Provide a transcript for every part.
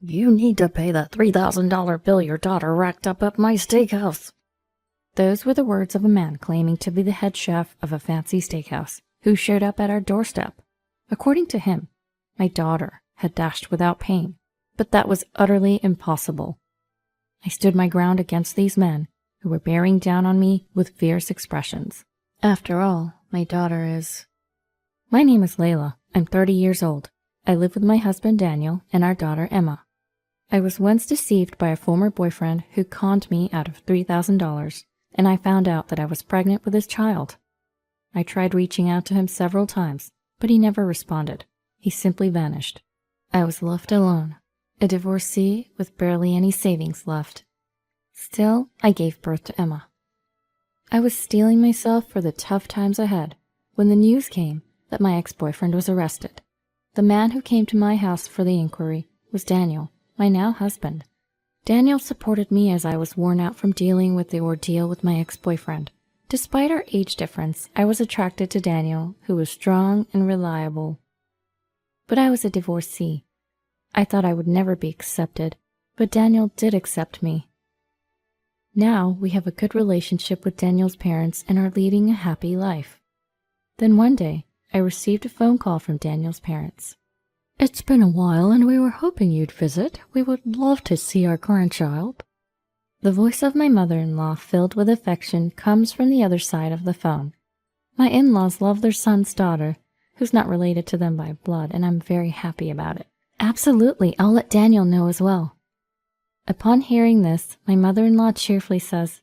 You need to pay the $3,000 bill your daughter racked up at my steakhouse. Those were the words of a man claiming to be the head chef of a fancy steakhouse who showed up at our doorstep. According to him, my daughter had dashed without pain, but that was utterly impossible. I stood my ground against these men who were bearing down on me with fierce expressions. After all, my daughter is... My name is Layla. I'm 30 years old. I live with my husband Daniel and our daughter Emma. I was once deceived by a former boyfriend who conned me out of $3,000, and I found out that I was pregnant with his child. I tried reaching out to him several times, but he never responded. He simply vanished. I was left alone, a divorcee with barely any savings left. Still, I gave birth to Emma. I was steeling myself for the tough times ahead when the news came that my ex-boyfriend was arrested. The man who came to my house for the inquiry was Daniel, my now husband. Daniel supported me as I was worn out from dealing with the ordeal with my ex-boyfriend. Despite our age difference, I was attracted to Daniel, who was strong and reliable. But I was a divorcee. I thought I would never be accepted, but Daniel did accept me. Now we have a good relationship with Daniel's parents and are leading a happy life. Then one day, I received a phone call from Daniel's parents. "It's been a while and we were hoping you'd visit. We would love to see our grandchild." The voice of my mother-in-law, filled with affection, comes from the other side of the phone. My in-laws love their son's daughter, who's not related to them by blood, and I'm very happy about it. Absolutely, I'll let Daniel know as well. Upon hearing this, my mother-in-law cheerfully says,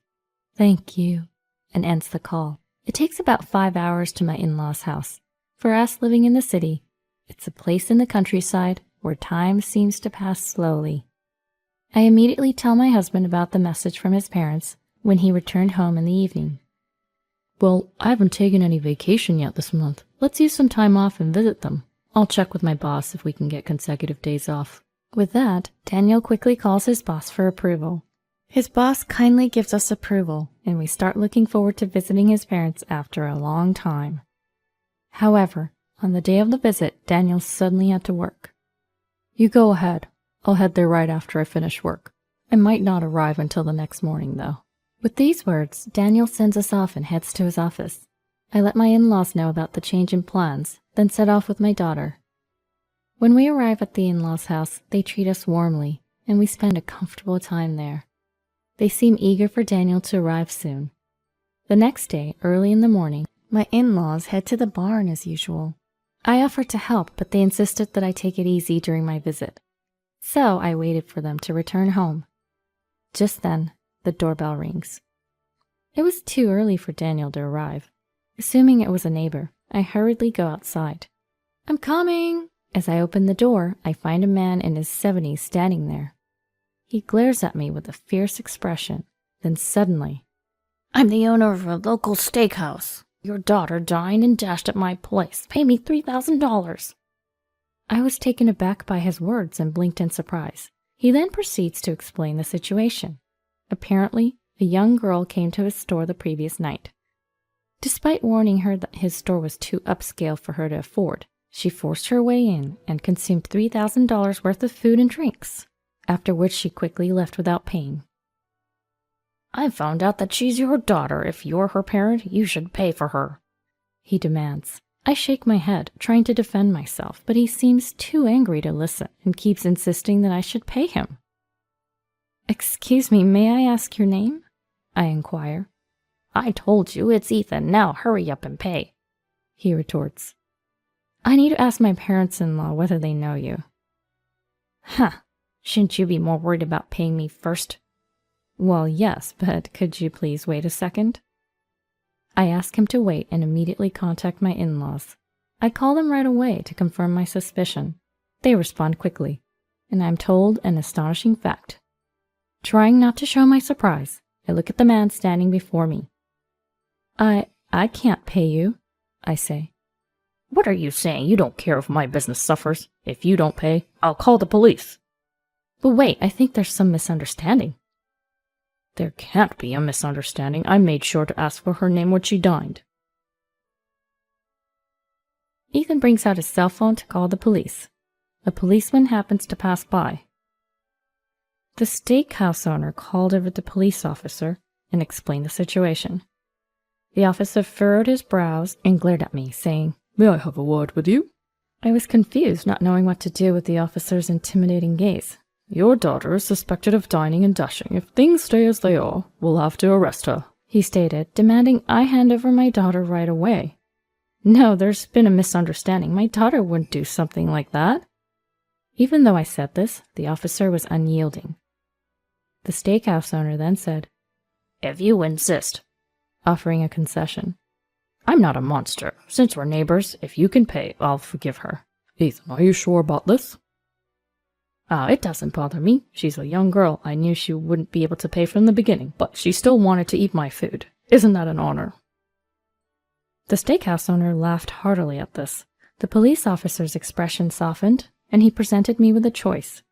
"Thank you," and ends the call. It takes about 5 hours to my in-laws' house. For us living in the city, it's a place in the countryside where time seems to pass slowly. I immediately tell my husband about the message from his parents when he returned home in the evening. "Well, I haven't taken any vacation yet this month. Let's use some time off and visit them. I'll check with my boss if we can get consecutive days off." With that, Daniel quickly calls his boss for approval. His boss kindly gives us approval, and we start looking forward to visiting his parents after a long time. However, on the day of the visit, Daniel suddenly had to work. "You go ahead. I'll head there right after I finish work. I might not arrive until the next morning, though." With these words, Daniel sends us off and heads to his office. I let my in-laws know about the change in plans, then set off with my daughter. When we arrive at the in-laws' house, they treat us warmly, and we spend a comfortable time there. They seem eager for Daniel to arrive soon. The next day, early in the morning, my in-laws head to the barn as usual. I offered to help, but they insisted that I take it easy during my visit. So I waited for them to return home. Just then, the doorbell rings. It was too early for Daniel to arrive. Assuming it was a neighbor, I hurriedly go outside. "I'm coming!" As I open the door, I find a man in his 70s standing there. He glares at me with a fierce expression. Then suddenly, "I'm the owner of a local steakhouse. Your daughter dined and dashed at my place. Pay me $3,000. I was taken aback by his words and blinked in surprise. He then proceeds to explain the situation. Apparently, a young girl came to his store the previous night. Despite warning her that his store was too upscale for her to afford, she forced her way in and consumed $3,000 worth of food and drinks, after which she quickly left without paying. "I found out that she's your daughter. If you're her parent, you should pay for her," he demands. I shake my head, trying to defend myself, but he seems too angry to listen and keeps insisting that I should pay him. "Excuse me, may I ask your name?" I inquire. "I told you, it's Ethan. Now hurry up and pay," he retorts. "I need to ask my parents-in-law whether they know you." "Huh, shouldn't you be more worried about paying me first?" "Well, yes, but could you please wait a second?" I ask him to wait and immediately contact my in-laws. I call them right away to confirm my suspicion. They respond quickly, and I'm told an astonishing fact. Trying not to show my surprise, I look at the man standing before me. I can't pay you," I say. "What are you saying? You don't care if my business suffers. If you don't pay, I'll call the police." "But wait, I think there's some misunderstanding." "There can't be a misunderstanding. I made sure to ask for her name when she dined." Ethan brings out his cell phone to call the police. A policeman happens to pass by. The steakhouse owner called over the police officer and explained the situation. The officer furrowed his brows and glared at me, saying, "May I have a word with you?" I was confused, not knowing what to do with the officer's intimidating gaze. "Your daughter is suspected of dining and dashing. If things stay as they are, we'll have to arrest her," he stated, demanding I hand over my daughter right away. No, there's been a misunderstanding. My daughter wouldn't do something like that. Even though I said this, the officer was unyielding. The steakhouse owner then said, "If you insist," offering a concession. "I'm not a monster. Since we're neighbors, if you can pay, I'll forgive her." "Ethan, are you sure about this?" It doesn't bother me. She's a young girl. I knew she wouldn't be able to pay from the beginning, but she still wanted to eat my food. Isn't that an honor?" The steakhouse owner laughed heartily at this. The police officer's expression softened, and he presented me with a choice.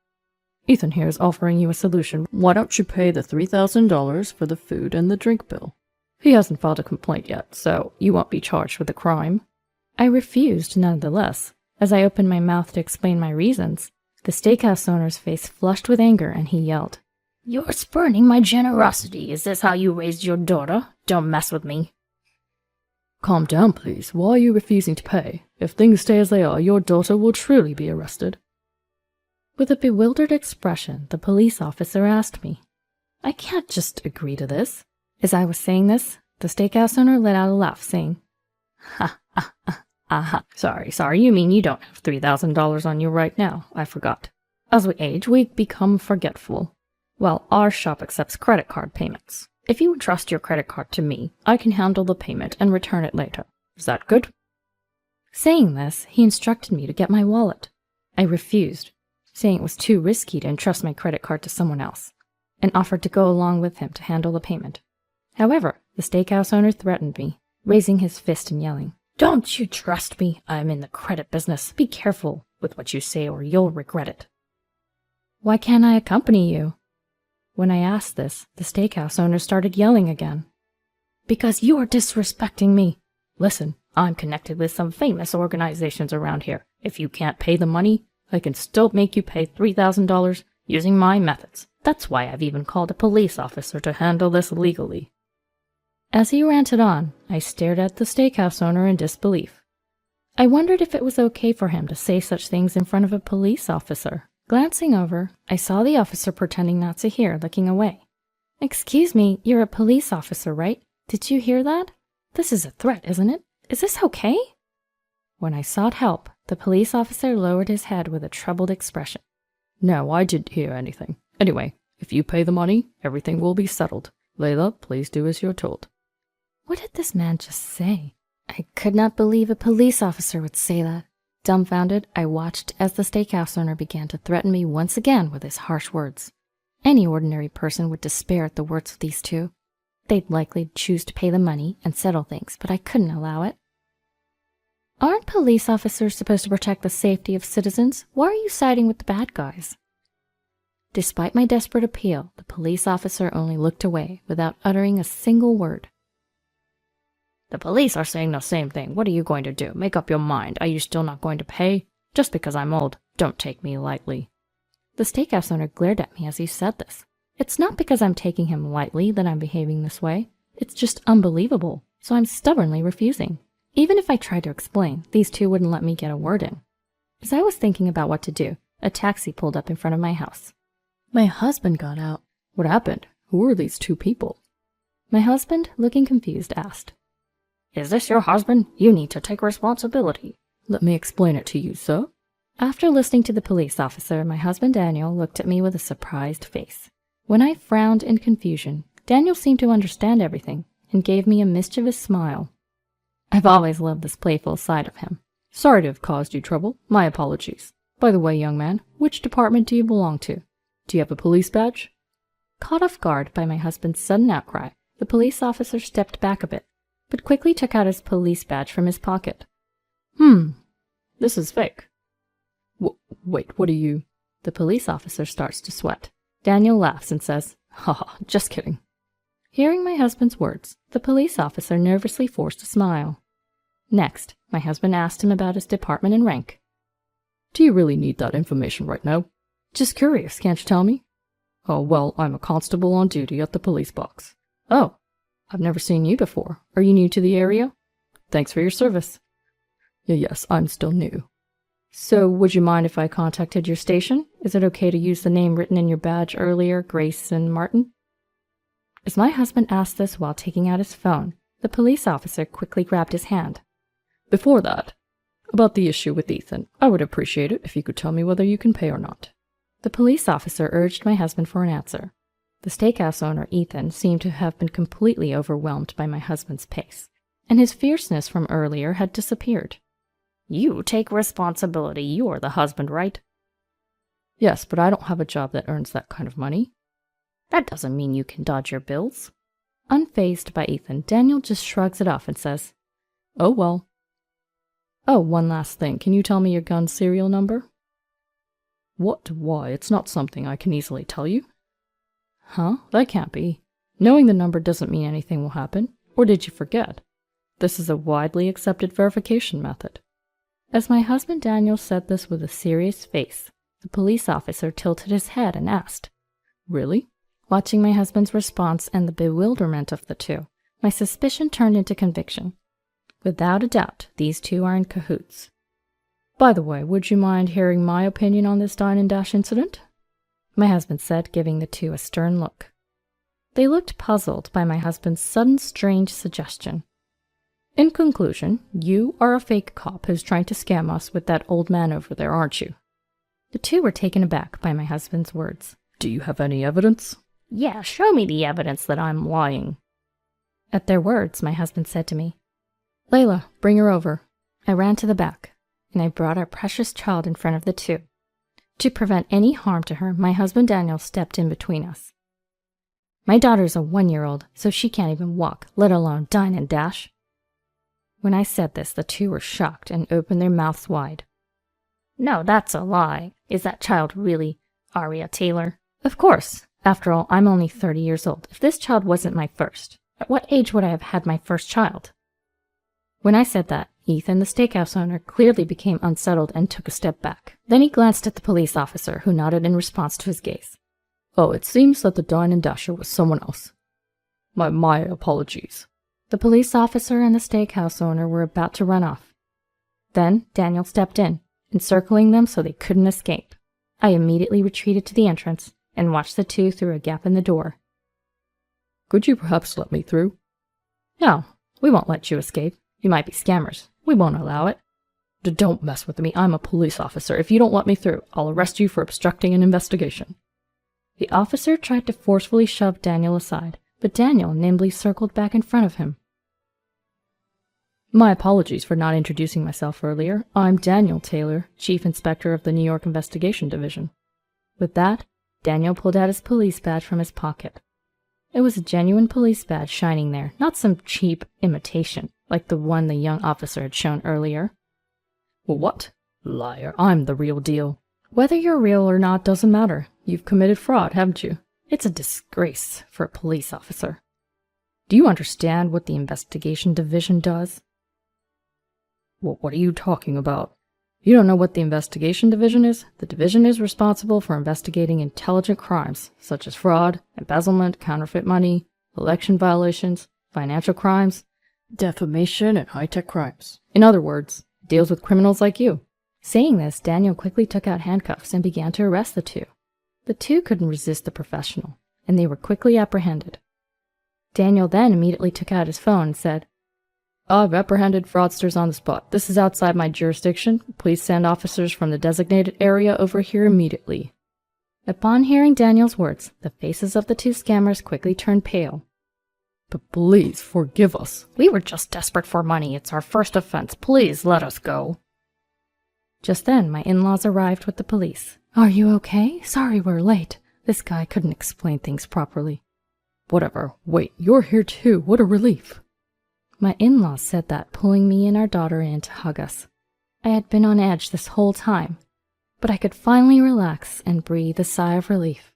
"Ethan here is offering you a solution. Why don't you pay the $3,000 for the food and the drink bill? He hasn't filed a complaint yet, so you won't be charged with a crime." I refused nonetheless. As I opened my mouth to explain my reasons, the steakhouse owner's face flushed with anger and he yelled, "You're spurning my generosity. Is this how you raised your daughter? Don't mess with me." "Calm down, please. Why are you refusing to pay? If things stay as they are, your daughter will truly be arrested." With a bewildered expression, the police officer asked me, "I can't just agree to this." As I was saying this, the steakhouse owner let out a laugh, saying, "Ha, ha, ha, ha. Sorry, you mean you don't have $3,000 on you right now? I forgot. As we age, we become forgetful. Well, our shop accepts credit card payments. If you entrust your credit card to me, I can handle the payment and return it later. Is that good?" Saying this, he instructed me to get my wallet. I refused, saying it was too risky to entrust my credit card to someone else, and offered to go along with him to handle the payment. However, the steakhouse owner threatened me, raising his fist and yelling, "Don't you trust me? I'm in the credit business. Be careful with what you say or you'll regret it." "Why can't I accompany you?" When I asked this, the steakhouse owner started yelling again. "Because you are disrespecting me. Listen, I'm connected with some famous organizations around here. If you can't pay the money, I can still make you pay $3,000 using my methods. That's why I've even called a police officer to handle this legally." As he ranted on, I stared at the steakhouse owner in disbelief. I wondered if it was okay for him to say such things in front of a police officer. Glancing over, I saw the officer pretending not to hear, looking away. "Excuse me, you're a police officer, right? Did you hear that? This is a threat, isn't it? Is this okay?" When I sought help, the police officer lowered his head with a troubled expression. "No, I didn't hear anything. Anyway, if you pay the money, everything will be settled. Layla, please do as you're told." What did this man just say? I could not believe a police officer would say that. Dumbfounded, I watched as the steakhouse owner began to threaten me once again with his harsh words. Any ordinary person would despair at the words of these two. They'd likely choose to pay the money and settle things, but I couldn't allow it. "Aren't police officers supposed to protect the safety of citizens? Why are you siding with the bad guys?" Despite my desperate appeal, the police officer only looked away without uttering a single word. "The police are saying the same thing. What are you going to do? Make up your mind. Are you still not going to pay? Just because I'm old, don't take me lightly." The steakhouse owner glared at me as he said this. It's not because I'm taking him lightly that I'm behaving this way. It's just unbelievable, so I'm stubbornly refusing. Even if I tried to explain, these two wouldn't let me get a word in. As I was thinking about what to do, a taxi pulled up in front of my house. My husband got out. "What happened? Who are these two people?" My husband, looking confused, asked. "Is this your husband? You need to take responsibility." "Let me explain it to you, sir." After listening to the police officer, my husband Daniel looked at me with a surprised face. When I frowned in confusion, Daniel seemed to understand everything and gave me a mischievous smile. I've always loved this playful side of him. "Sorry to have caused you trouble. My apologies. By the way, young man, which department do you belong to? Do you have a police badge?" Caught off guard by my husband's sudden outcry, the police officer stepped back a bit, but quickly took out his police badge from his pocket. This is fake." Wait, what are you?" The police officer starts to sweat. Daniel laughs and says, "Haha, just kidding." Hearing my husband's words, the police officer nervously forced a smile. Next, my husband asked him about his department and rank. "Do you really need that information right now?" "Just curious, can't you tell me?" Oh, well, I'm a constable on duty at the police box. Oh, I've never seen you before. Are you new to the area? Thanks for your service. Yes, I'm still new. So, would you mind if I contacted your station? Is it okay to use the name written in your badge earlier, Grayson Martin? As my husband asked this while taking out his phone, the police officer quickly grabbed his hand. Before that, about the issue with Ethan, I would appreciate it if you could tell me whether you can pay or not. The police officer urged my husband for an answer. The steakhouse owner, Ethan, seemed to have been completely overwhelmed by my husband's pace, and his fierceness from earlier had disappeared. You take responsibility. You're the husband, right? Yes, but I don't have a job that earns that kind of money. That doesn't mean you can dodge your bills. Unfazed by Ethan, Daniel just shrugs it off and says, "Oh, well." Oh, one last thing. Can you tell me your gun's serial number? What? Why? It's not something I can easily tell you. Huh? That can't be. Knowing the number doesn't mean anything will happen. Or did you forget? This is a widely accepted verification method. As my husband Daniel said this with a serious face, the police officer tilted his head and asked, "Really?" Watching my husband's response and the bewilderment of the two, my suspicion turned into conviction. Without a doubt, these two are in cahoots. By the way, would you mind hearing my opinion on this dine and dash incident? My husband said, giving the two a stern look. They looked puzzled by my husband's sudden strange suggestion. In conclusion, you are a fake cop who's trying to scam us with that old man over there, aren't you? The two were taken aback by my husband's words. Do you have any evidence? Yeah, show me the evidence that I'm lying. At their words, my husband said to me, "Layla, bring her over." I ran to the back, and I brought our precious child in front of the two. To prevent any harm to her, my husband Daniel stepped in between us. My daughter's a 1-year-old, so she can't even walk, let alone dine and dash. When I said this, the two were shocked and opened their mouths wide. No, that's a lie. Is that child really Aria Taylor? Of course. After all, I'm only 30 years old. If this child wasn't my first, at what age would I have had my first child? When I said that, Ethan, the steakhouse owner, clearly became unsettled and took a step back. Then he glanced at the police officer, who nodded in response to his gaze. Oh, it seems that the dine and dasher was someone else. My apologies. The police officer and the steakhouse owner were about to run off. Then Daniel stepped in, encircling them so they couldn't escape. I immediately retreated to the entrance and watched the two through a gap in the door. Could you perhaps let me through? No, we won't let you escape. You might be scammers. We won't allow it. Don't mess with me. I'm a police officer. If you don't let me through, I'll arrest you for obstructing an investigation. The officer tried to forcefully shove Daniel aside, but Daniel nimbly circled back in front of him. My apologies for not introducing myself earlier. I'm Daniel Taylor, Chief Inspector of the New York Investigation Division. With that, Daniel pulled out his police badge from his pocket. It was a genuine police badge shining there, not some cheap imitation, like the one the young officer had shown earlier. Well, what? Liar, I'm the real deal. Whether you're real or not doesn't matter. You've committed fraud, haven't you? It's a disgrace for a police officer. Do you understand what the Investigation Division does? Well, what are you talking about? You don't know what the Investigation Division is? The division is responsible for investigating intelligent crimes, such as fraud, embezzlement, counterfeit money, election violations, financial crimes, defamation, and high-tech crimes. In other words, it deals with criminals like you. Saying this, Daniel quickly took out handcuffs and began to arrest the two. The two couldn't resist the professional, and they were quickly apprehended. Daniel then immediately took out his phone and said, I've apprehended fraudsters on the spot. This is outside my jurisdiction. Please send officers from the designated area over here immediately. Upon hearing Daniel's words, the faces of the two scammers quickly turned pale. But please forgive us. We were just desperate for money. It's our first offense. Please let us go. Just then, my in-laws arrived with the police. Are you okay? Sorry we're late. This guy couldn't explain things properly. Whatever. Wait, you're here too. What a relief. My in-laws said that, pulling me and our daughter in to hug us. I had been on edge this whole time, but I could finally relax and breathe a sigh of relief.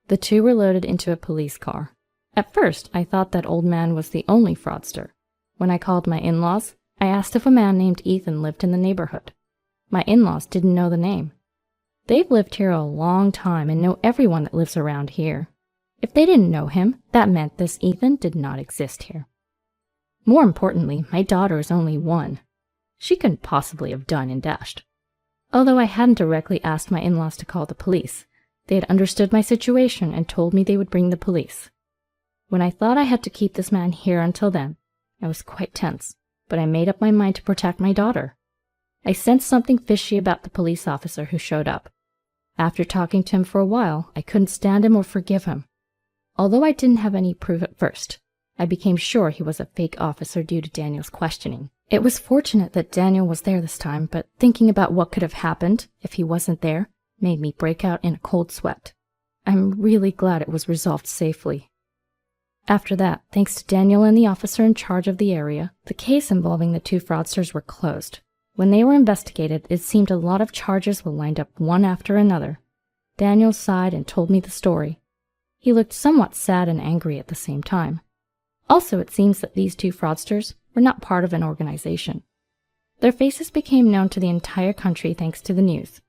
The two were loaded into a police car. At first, I thought that old man was the only fraudster. When I called my in-laws, I asked if a man named Ethan lived in the neighborhood. My in-laws didn't know the name. They've lived here a long time and know everyone that lives around here. If they didn't know him, that meant this Ethan did not exist here. More importantly, my daughter is only 1. She couldn't possibly have done and dashed. Although I hadn't directly asked my in-laws to call the police, they had understood my situation and told me they would bring the police. When I thought I had to keep this man here until then, I was quite tense, but I made up my mind to protect my daughter. I sensed something fishy about the police officer who showed up. After talking to him for a while, I couldn't stand him or forgive him. Although I didn't have any proof at first, I became sure he was a fake officer due to Daniel's questioning. It was fortunate that Daniel was there this time, but thinking about what could have happened if he wasn't there made me break out in a cold sweat. I'm really glad it was resolved safely. After that, thanks to Daniel and the officer in charge of the area, the case involving the 2 fraudsters were closed. When they were investigated, it seemed a lot of charges were lined up one after another. Daniel sighed and told me the story. He looked somewhat sad and angry at the same time. Also, it seems that these 2 fraudsters were not part of an organization. Their faces became known to the entire country thanks to the news.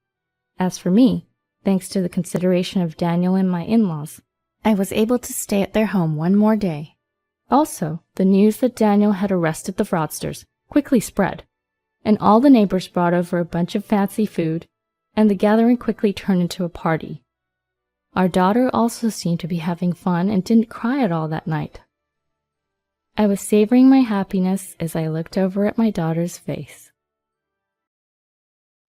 As for me, thanks to the consideration of Daniel and my in-laws, I was able to stay at their home one more day. Also, the news that Daniel had arrested the fraudsters quickly spread, and all the neighbors brought over a bunch of fancy food, and the gathering quickly turned into a party. Our daughter also seemed to be having fun and didn't cry at all that night. I was savoring my happiness as I looked over at my daughter's face.